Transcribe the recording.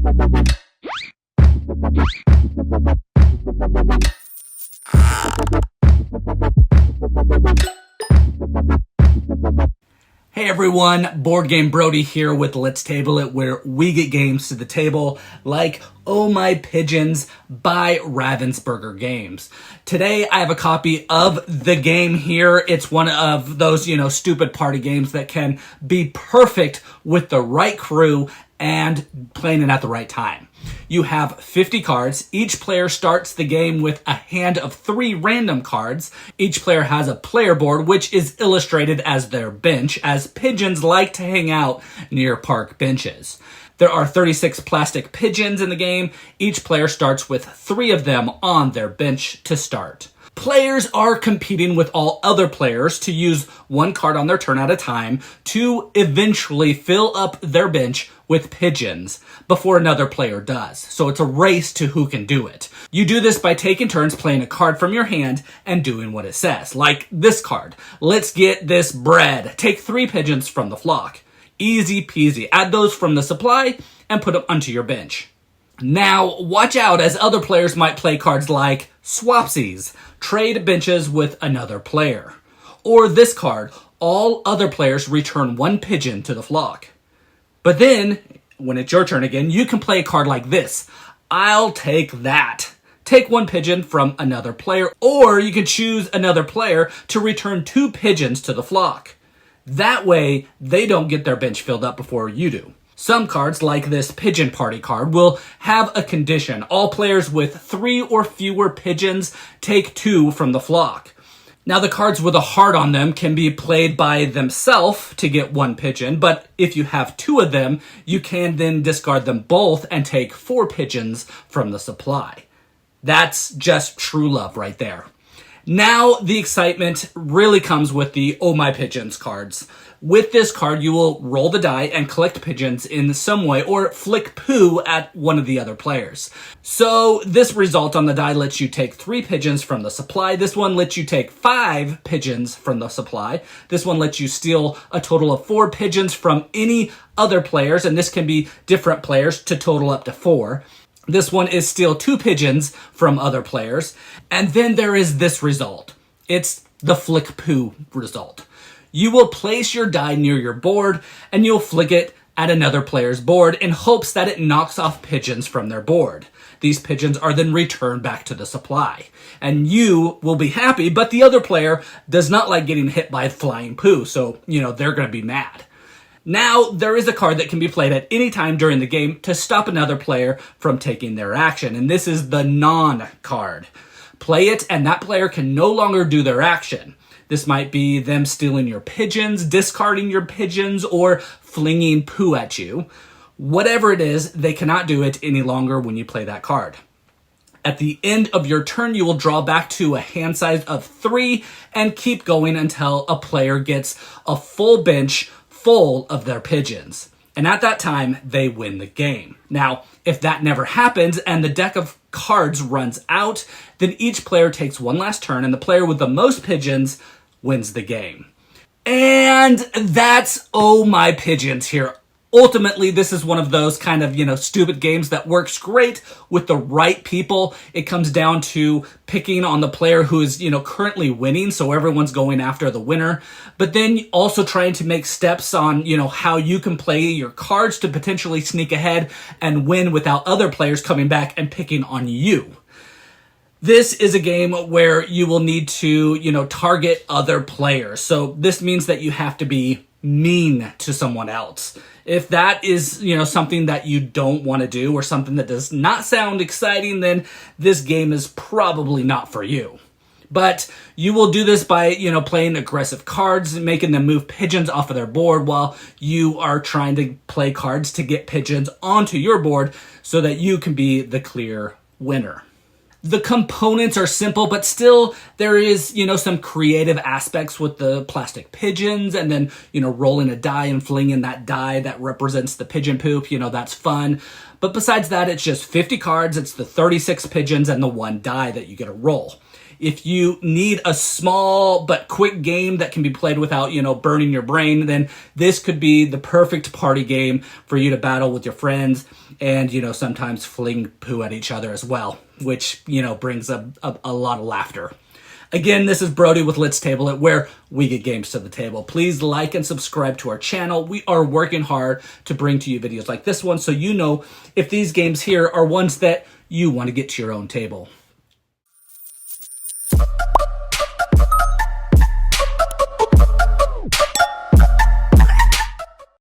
Hey everyone, Board Game Brody here with Let's Table It, where we get games to the table like Oh My Pigeons by Ravensburger Games. Today I have a copy of the game here. It's one of those, stupid party games that can be perfect with the right crew and playing it at the right time. You have 50 cards. Each player starts the game with a hand of 3 random cards. Each player has a player board, which is illustrated as their bench, as pigeons like to hang out near park benches. There are 36 plastic pigeons in the game. Each player starts with 3 of them on their bench to start. Players are competing with all other players to use 1 card on their turn at a time to eventually fill up their bench with pigeons before another player does. So it's a race to who can do it. You do this by taking turns playing a card from your hand and doing what it says. Like this card. Let's get this bread. Take 3 pigeons from the flock. Easy peasy. Add those from the supply and put them onto your bench. Now, watch out as other players might play cards like swapsies, trade benches with another player. Or this card, all other players return 1 pigeon to the flock. But then, when it's your turn again, you can play a card like this. I'll take that. Take 1 pigeon from another player, or you can choose another player to return 2 pigeons to the flock. That way, they don't get their bench filled up before you do. Some cards, like this pigeon party card, will have a condition. All players with 3 or fewer pigeons take 2 from the flock. Now, the cards with a heart on them can be played by themselves to get 1 pigeon, but if you have 2 of them, you can then discard them both and take 4 pigeons from the supply. That's just true love right there. Now, the excitement really comes with the Oh My Pigeons cards. With this card, you will roll the die and collect pigeons in some way, or flick poo at one of the other players. So this result on the die lets you take 3 pigeons from the supply. This one lets you take 5 pigeons from the supply. This one lets you steal a total of 4 pigeons from any other players, and this can be different players to total up to 4. This one is steal 2 pigeons from other players. And then there is this result. It's the flick poo result. You will place your die near your board and you'll flick it at another player's board in hopes that it knocks off pigeons from their board. These pigeons are then returned back to the supply. And you will be happy, but the other player does not like getting hit by flying poo, so, they're going to be mad. Now, there is a card that can be played at any time during the game to stop another player from taking their action, and this is the non card. Play it, and that player can no longer do their action. This might be them stealing your pigeons, discarding your pigeons, or flinging poo at you. Whatever it is, they cannot do it any longer when you play that card. At the end of your turn, you will draw back to a hand size of 3 and keep going until a player gets a full bench full of their pigeons. And at that time, they win the game. Now, if that never happens and the deck of cards runs out, then each player takes 1 last turn and the player with the most pigeons wins the game. And that's Oh My Pigeons here. Ultimately, this is one of those kind of, stupid games that works great with the right people. It comes down to picking on the player who is, currently winning, so everyone's going after the winner. But then also trying to make steps on, how you can play your cards to potentially sneak ahead and win without other players coming back and picking on you. This is a game where you will need to, target other players. So this means that you have to be mean to someone else. If that is, something that you don't want to do or something that does not sound exciting, then this game is probably not for you. But you will do this by, playing aggressive cards and making them move pigeons off of their board while you are trying to play cards to get pigeons onto your board so that you can be the clear winner. The components are simple, but still there is, some creative aspects with the plastic pigeons and then, rolling a die and flinging that die that represents the pigeon poop. That's fun. But besides that, it's just 50 cards. It's the 36 pigeons and the 1 die that you get to roll. If you need a small but quick game that can be played without, burning your brain, then this could be the perfect party game for you to battle with your friends and, sometimes fling poo at each other as well, which, brings a lot of laughter. Again, this is Brody with Let's Table It, where we get games to the table. Please like and subscribe to our channel. We are working hard to bring to you videos like this one, so you know if these games here are ones that you want to get to your own table.